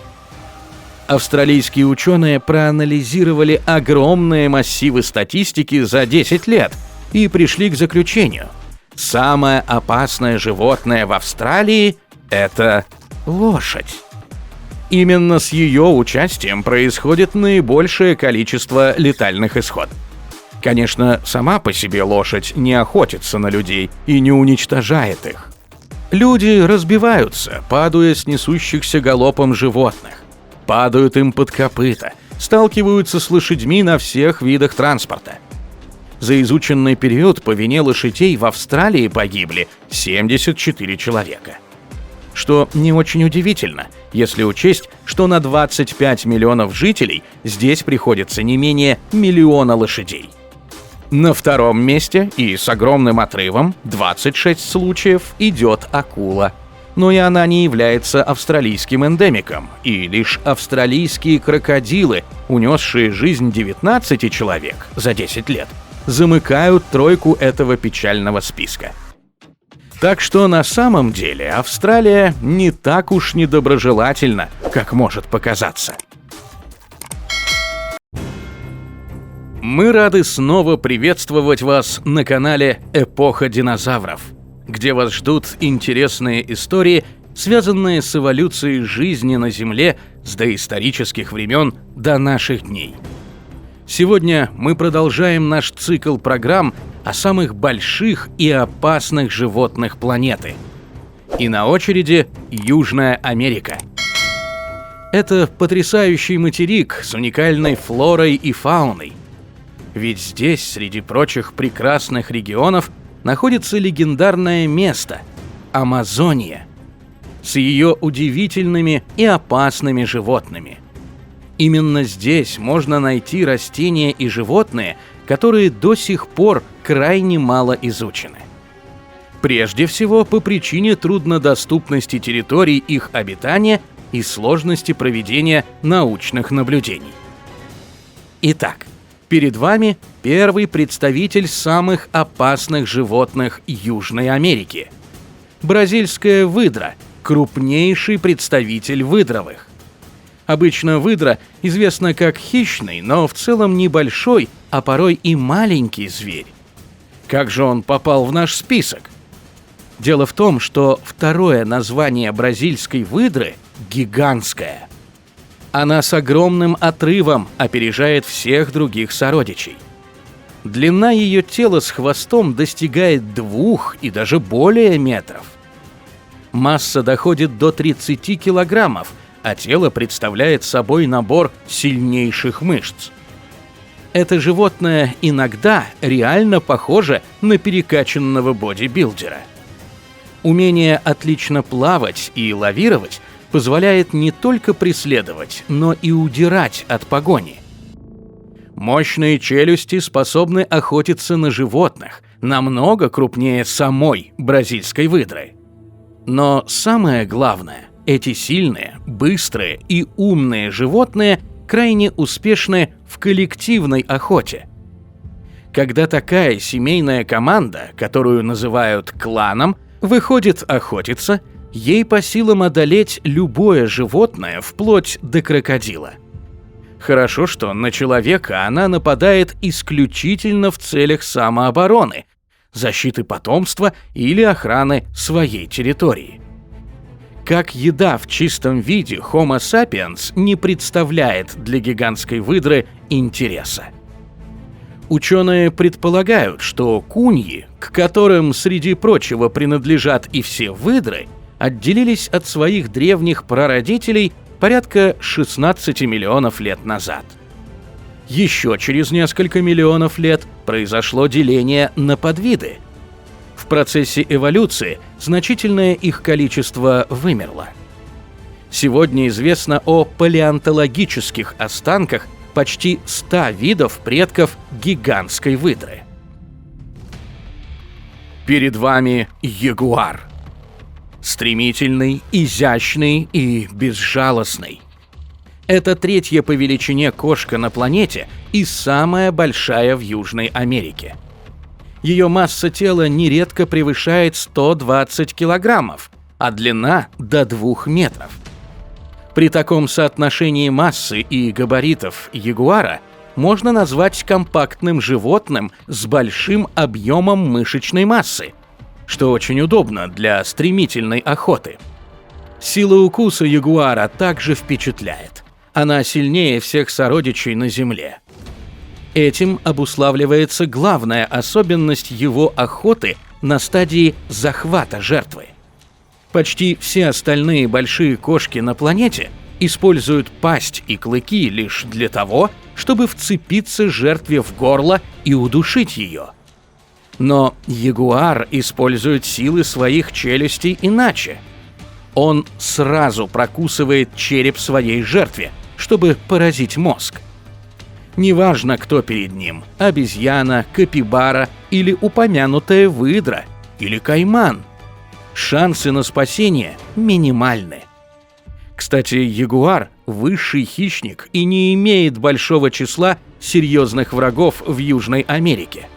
Австралийские ученые проанализировали огромные массивы статистики за 10 лет и пришли к заключению: самое опасное животное в Австралии – это лошадь. Именно с ее участием происходит наибольшее количество летальных исходов. Конечно, сама по себе лошадь не охотится на людей и не уничтожает их. Люди разбиваются, падая с несущихся галопом животных, падают им под копыта, сталкиваются с лошадьми на всех видах транспорта. За изученный период по вине лошадей в Австралии погибли 74 человека. Что не очень удивительно, если учесть, что на 25 миллионов жителей здесь приходится не менее миллиона лошадей. На втором месте и с огромным отрывом, 26 случаев, идет акула. Но и она не является австралийским эндемиком, и лишь австралийские крокодилы, унесшие жизнь 19 человек за 10 лет, замыкают тройку этого печального списка. Так что на самом деле Австралия не так уж недоброжелательна, как может показаться. Мы рады снова приветствовать вас на канале «Эпоха динозавров», где вас ждут интересные истории, связанные с эволюцией жизни на Земле с доисторических времен до наших дней. Сегодня мы продолжаем наш цикл программ о самых больших и опасных животных планеты. И на очереди Южная Америка. Это потрясающий материк с уникальной флорой и фауной. Ведь здесь, среди прочих прекрасных регионов, находится легендарное место – Амазония, с ее удивительными и опасными животными. Именно здесь можно найти растения и животные, которые до сих пор крайне мало изучены. Прежде всего, по причине труднодоступности территорий их обитания и сложности проведения научных наблюдений. Итак, перед вами первый представитель самых опасных животных Южной Америки – бразильская выдра, крупнейший представитель выдровых. Обычно выдра известна как хищный, но в целом небольшой, а порой и маленький зверь. Как же он попал в наш список? Дело в том, что второе название бразильской выдры – гигантская. Она с огромным отрывом опережает всех других сородичей. Длина ее тела с хвостом достигает 2 и даже более метров. Масса доходит до 30 килограммов, а тело представляет собой набор сильнейших мышц. Это животное иногда реально похоже на перекачанного бодибилдера. Умение отлично плавать и лавировать позволяет не только преследовать, но и удирать от погони. Мощные челюсти способны охотиться на животных, намного крупнее самой бразильской выдры. Но самое главное, эти сильные, быстрые и умные животные крайне успешны в коллективной охоте. Когда такая семейная команда, которую называют кланом, выходит охотиться, ей по силам одолеть любое животное вплоть до крокодила. Хорошо, что на человека она нападает исключительно в целях самообороны, защиты потомства или охраны своей территории. Как еда в чистом виде Homo sapiens не представляет для гигантской выдры интереса. Ученые предполагают, что куньи, к которым, среди прочего, принадлежат и все выдры, отделились от своих древних прародителей порядка 16 миллионов лет назад. Еще через несколько миллионов лет произошло деление на подвиды. В процессе эволюции значительное их количество вымерло. Сегодня известно о палеонтологических останках почти 100 видов предков гигантской выдры. Перед вами ягуар. Стремительный, изящный и безжалостный. Это 3-я по величине кошка на планете и самая большая в Южной Америке. Ее масса тела нередко превышает 120 килограммов, а длина до 2 метров. При таком соотношении массы и габаритов ягуара можно назвать компактным животным с большим объемом мышечной массы, что очень удобно для стремительной охоты. Сила укуса ягуара также впечатляет. Она сильнее всех сородичей на Земле. Этим обуславливается главная особенность его охоты на стадии захвата жертвы. Почти все остальные большие кошки на планете используют пасть и клыки лишь для того, чтобы вцепиться жертве в горло и удушить ее. Но ягуар использует силы своих челюстей иначе. Он сразу прокусывает череп своей жертве, чтобы поразить мозг. Неважно, кто перед ним – обезьяна, капибара или упомянутая выдра, или кайман. Шансы на спасение минимальны. Кстати, ягуар – высший хищник и не имеет большого числа серьезных врагов в Южной Америке.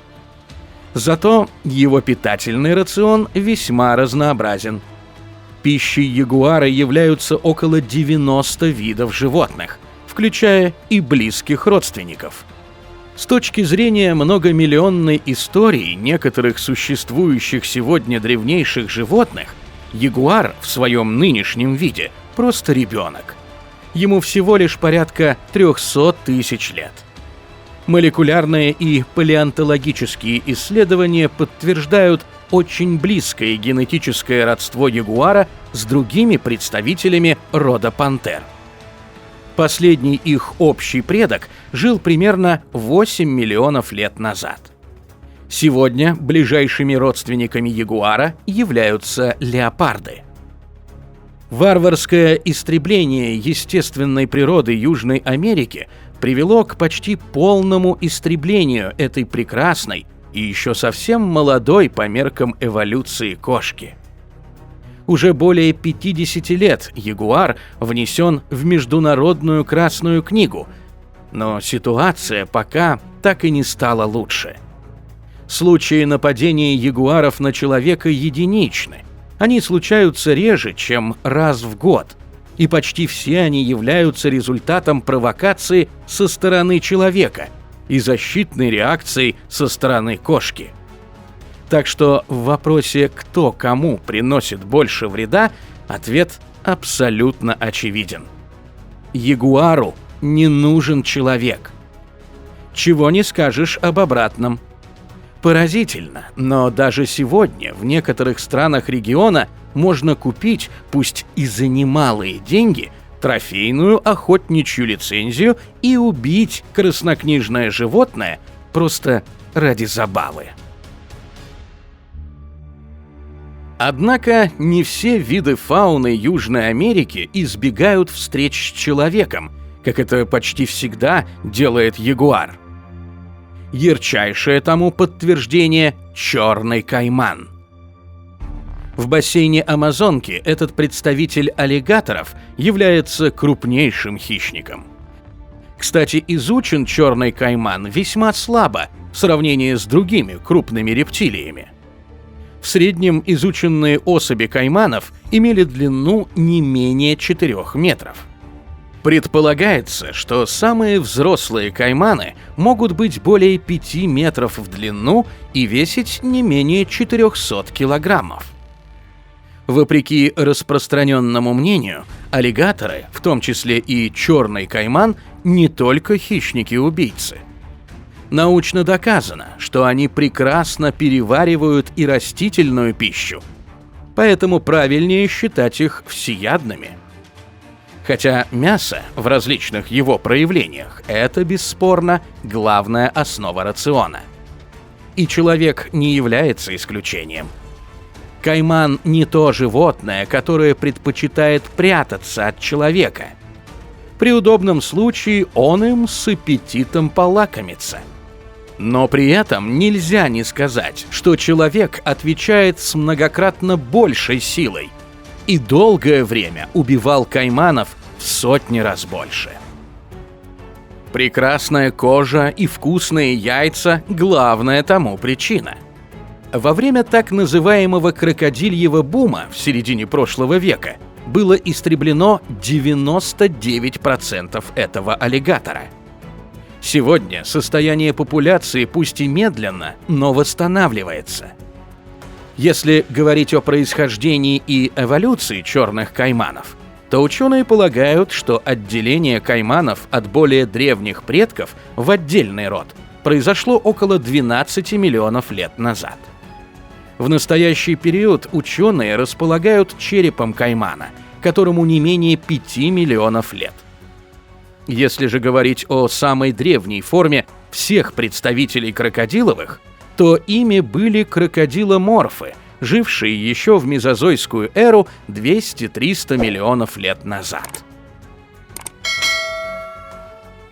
Зато его питательный рацион весьма разнообразен. Пищей ягуара являются около 90 видов животных, включая и близких родственников. С точки зрения многомиллионной истории некоторых существующих сегодня древнейших животных, ягуар в своем нынешнем виде просто ребенок. Ему всего лишь порядка 300 тысяч лет. Молекулярные и палеонтологические исследования подтверждают очень близкое генетическое родство ягуара с другими представителями рода пантер. Последний их общий предок жил примерно 8 миллионов лет назад. Сегодня ближайшими родственниками ягуара являются леопарды. Варварское истребление естественной природы Южной Америки привело к почти полному истреблению этой прекрасной и еще совсем молодой по меркам эволюции кошки. Уже более 50 лет ягуар внесен в Международную Красную книгу, но ситуация пока так и не стала лучше. Случаи нападения ягуаров на человека единичны. Они случаются реже, чем раз в год, и почти все они являются результатом провокации со стороны человека и защитной реакции со стороны кошки. Так что в вопросе, кто кому приносит больше вреда, ответ абсолютно очевиден. Ягуару не нужен человек. Чего не скажешь об обратном. Поразительно, но даже сегодня в некоторых странах региона можно купить, пусть и за немалые деньги, трофейную охотничью лицензию и убить краснокнижное животное просто ради забавы. Однако не все виды фауны Южной Америки избегают встреч с человеком, как это почти всегда делает ягуар. Ярчайшее тому подтверждение – черный кайман. В бассейне Амазонки этот представитель аллигаторов является крупнейшим хищником. Кстати, изучен черный кайман весьма слабо в сравнении с другими крупными рептилиями. В среднем изученные особи кайманов имели длину не менее 4 метров. Предполагается, что самые взрослые кайманы могут быть более 5 метров в длину и весить не менее 400 килограммов. Вопреки распространенному мнению, аллигаторы, в том числе и черный кайман, не только хищники-убийцы. Научно доказано, что они прекрасно переваривают и растительную пищу, поэтому правильнее считать их всеядными. Хотя мясо в различных его проявлениях – это, бесспорно, главная основа рациона. И человек не является исключением. Кайман не то животное, которое предпочитает прятаться от человека. При удобном случае он им с аппетитом полакомится. Но при этом нельзя не сказать, что человек отвечает с многократно большей силой и долгое время убивал кайманов в сотни раз больше. Прекрасная кожа и вкусные яйца – главная тому причина. Во время так называемого крокодильего бума в середине прошлого века было истреблено 99% этого аллигатора. Сегодня состояние популяции пусть и медленно, но восстанавливается. Если говорить о происхождении и эволюции черных кайманов, то ученые полагают, что отделение кайманов от более древних предков в отдельный род произошло около 12 миллионов лет назад. В настоящий период ученые располагают черепом каймана, которому не менее 5 миллионов лет. Если же говорить о самой древней форме всех представителей крокодиловых, то ими были крокодиломорфы, жившие еще в мезозойскую эру 200-300 миллионов лет назад.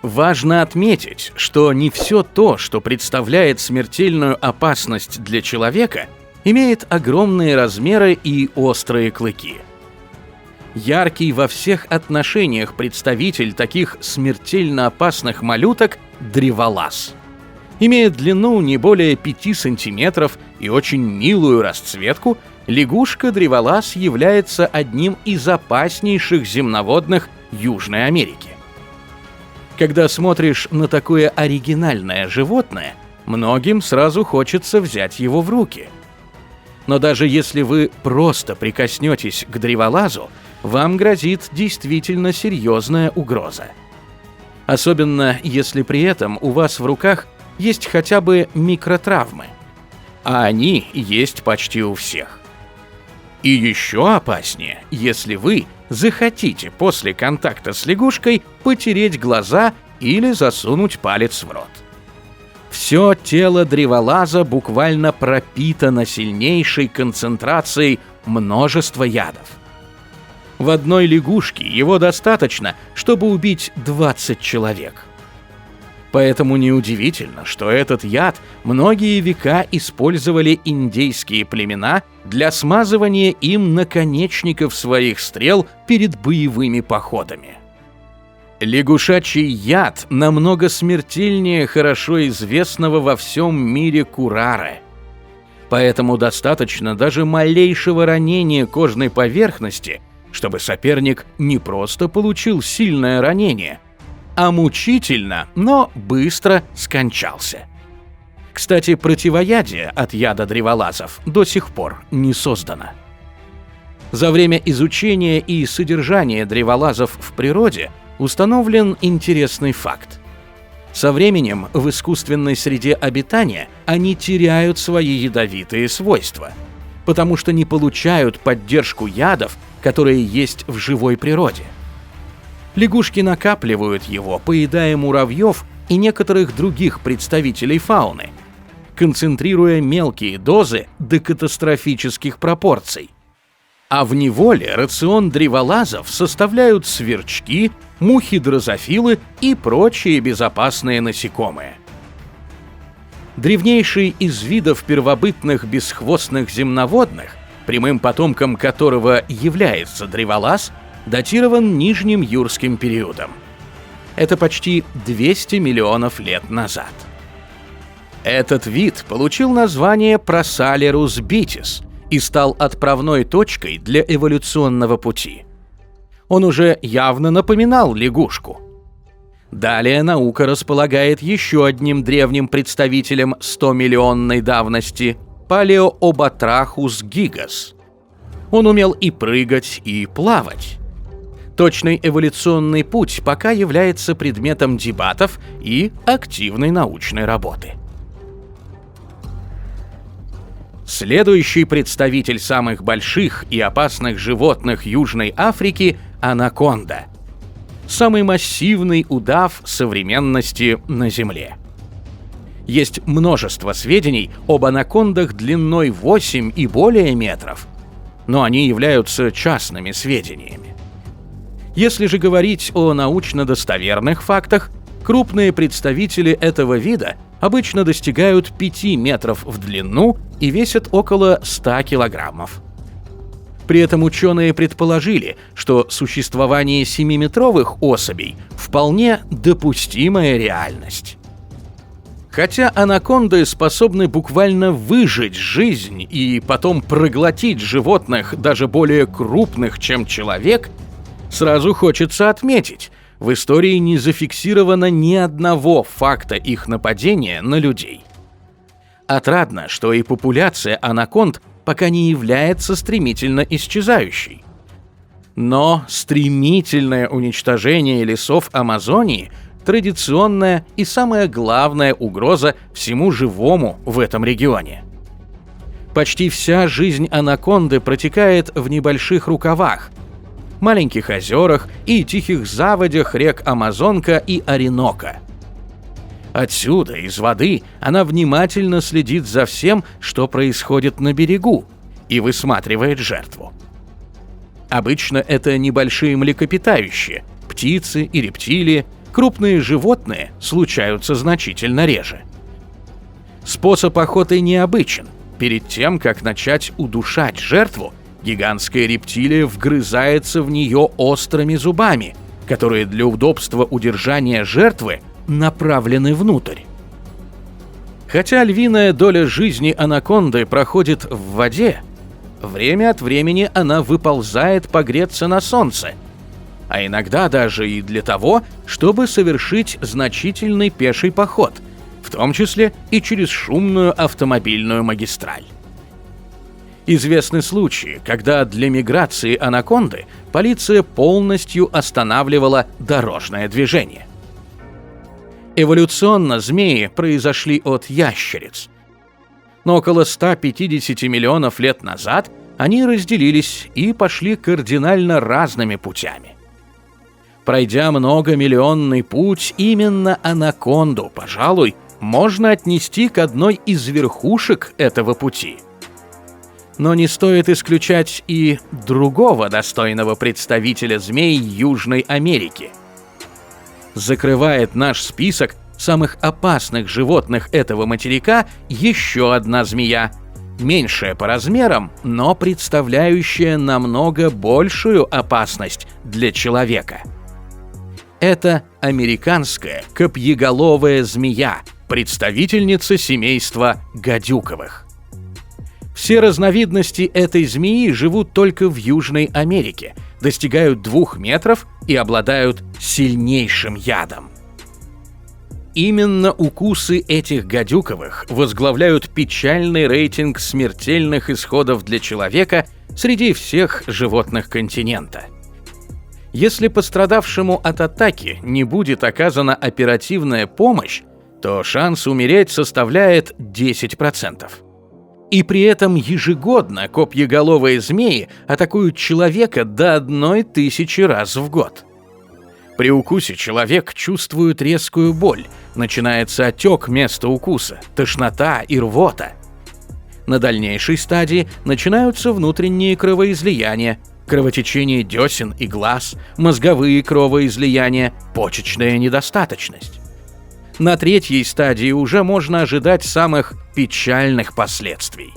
Важно отметить, что не все то, что представляет смертельную опасность для человека, имеет огромные размеры и острые клыки. Яркий во всех отношениях представитель таких смертельно опасных малюток – древолаз. Имея длину не более 5 сантиметров и очень милую расцветку, лягушка-древолаз является одним из опаснейших земноводных Южной Америки. Когда смотришь на такое оригинальное животное, многим сразу хочется взять его в руки. Но даже если вы просто прикоснетесь к древолазу, вам грозит действительно серьезная угроза. Особенно если при этом у вас в руках есть хотя бы микротравмы. А они есть почти у всех. И еще опаснее, если вы захотите после контакта с лягушкой потереть глаза или засунуть палец в рот. Все тело древолаза буквально пропитано сильнейшей концентрацией множества ядов. В одной лягушке его достаточно, чтобы убить 20 человек. Поэтому неудивительно, что этот яд многие века использовали индейские племена для смазывания им наконечников своих стрел перед боевыми походами. Лягушачий яд намного смертельнее хорошо известного во всем мире курары. Поэтому достаточно даже малейшего ранения кожной поверхности, чтобы соперник не просто получил сильное ранение, а мучительно, но быстро скончался. Кстати, противоядие от яда древолазов до сих пор не создано. За время изучения и содержания древолазов в природе установлен интересный факт. Со временем в искусственной среде обитания они теряют свои ядовитые свойства, потому что не получают поддержку ядов, которые есть в живой природе. Лягушки накапливают его, поедая муравьев и некоторых других представителей фауны, концентрируя мелкие дозы до катастрофических пропорций. А в неволе рацион древолазов составляют сверчки, мухи-дрозофилы и прочие безопасные насекомые. Древнейший из видов первобытных бесхвостных земноводных, прямым потомком которого является древолаз, датирован Нижним юрским периодом. Это почти 200 миллионов лет назад. Этот вид получил название Prosalirus bitis и стал отправной точкой для эволюционного пути. Он уже явно напоминал лягушку. Далее наука располагает еще одним древним представителем 100-миллионной давности – Paleobatrachus gigas. Он умел и прыгать, и плавать. Точный эволюционный путь пока является предметом дебатов и активной научной работы. Следующий представитель самых больших и опасных животных Южной Африки – анаконда. Самый массивный удав современности на Земле. Есть множество сведений об анакондах длиной 8 и более метров, но они являются частными сведениями. Если же говорить о научно достоверных фактах, крупные представители этого вида обычно достигают 5 метров в длину и весят около 100 килограммов. При этом ученые предположили, что существование 7-метровых особей вполне допустимая реальность. Хотя анаконды способны буквально выжить жизнь и потом проглотить животных даже более крупных, чем человек, сразу хочется отметить, в истории не зафиксировано ни одного факта их нападения на людей. Отрадно, что и популяция анаконд пока не является стремительно исчезающей. Но стремительное уничтожение лесов Амазонии – традиционная и самая главная угроза всему живому в этом регионе. Почти вся жизнь анаконды протекает в небольших рукавах, маленьких озерах и тихих заводях рек Амазонка и Оренока. Отсюда, из воды, она внимательно следит за всем, что происходит на берегу, и высматривает жертву. Обычно это небольшие млекопитающие, птицы и рептилии, крупные животные случаются значительно реже. Способ охоты необычен. Перед тем, как начать удушать жертву, гигантская рептилия вгрызается в нее острыми зубами, которые для удобства удержания жертвы направлены внутрь. Хотя львиная доля жизни анаконды проходит в воде, время от времени она выползает погреться на солнце, а иногда даже и для того, чтобы совершить значительный пеший поход, в том числе и через шумную автомобильную магистраль. Известны случаи, когда для миграции анаконды полиция полностью останавливала дорожное движение. Эволюционно змеи произошли от ящериц. Но около 150 миллионов лет назад они разделились и пошли кардинально разными путями. Пройдя многомиллионный путь, именно анаконду, пожалуй, можно отнести к одной из верхушек этого пути. Но не стоит исключать и другого достойного представителя змей Южной Америки. Закрывает наш список самых опасных животных этого материка еще одна змея, меньшая по размерам, но представляющая намного большую опасность для человека. Это американская копьеголовая змея, представительница семейства гадюковых. Все разновидности этой змеи живут только в Южной Америке, достигают 2 метров и обладают сильнейшим ядом. Именно укусы этих гадюковых возглавляют печальный рейтинг смертельных исходов для человека среди всех животных континента. Если пострадавшему от атаки не будет оказана оперативная помощь, то шанс умереть составляет 10%. И при этом ежегодно копьеголовые змеи атакуют человека до 1000 раз в год. При укусе человек чувствует резкую боль, начинается отек места укуса, тошнота и рвота. На дальнейшей стадии начинаются внутренние кровоизлияния, кровотечение десен и глаз, мозговые кровоизлияния, почечная недостаточность. На третьей стадии уже можно ожидать самых печальных последствий.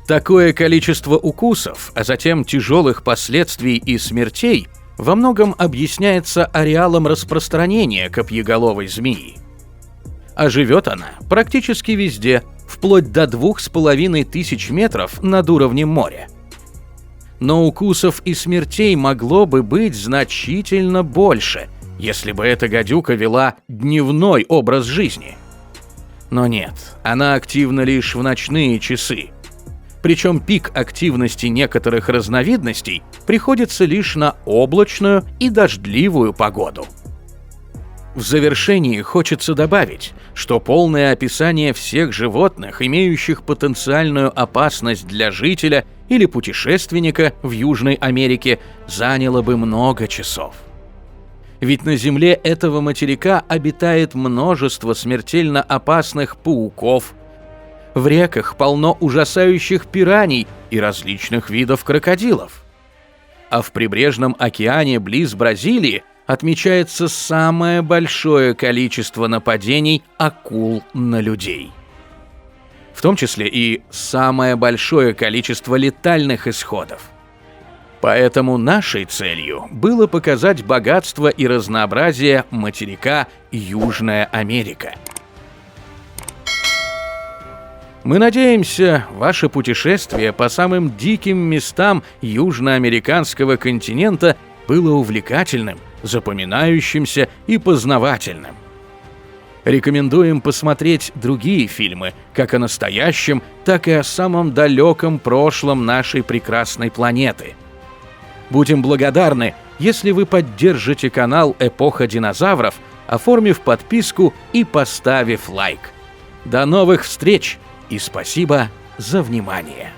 Такое количество укусов, а затем тяжелых последствий и смертей во многом объясняется ареалом распространения копьеголовой змеи. А живет она практически везде, вплоть до 2500 метров над уровнем моря. Но укусов и смертей могло бы быть значительно больше, если бы эта гадюка вела дневной образ жизни. Но нет, она активна лишь в ночные часы. Причем пик активности некоторых разновидностей приходится лишь на облачную и дождливую погоду. В завершении хочется добавить, что полное описание всех животных, имеющих потенциальную опасность для жителя или путешественника в Южной Америке, заняло бы много часов. Ведь на земле этого материка обитает множество смертельно опасных пауков. В реках полно ужасающих пираний и различных видов крокодилов. А в прибрежном океане близ Бразилии отмечается самое большое количество нападений акул на людей. В том числе и самое большое количество летальных исходов. Поэтому нашей целью было показать богатство и разнообразие материка Южная Америка. Мы надеемся, ваше путешествие по самым диким местам южноамериканского континента было увлекательным, запоминающимся и познавательным. Рекомендуем посмотреть другие фильмы, как о настоящем, так и о самом далеком прошлом нашей прекрасной планеты. Будем благодарны, если вы поддержите канал «Эпоха динозавров», оформив подписку и поставив лайк. До новых встреч и спасибо за внимание!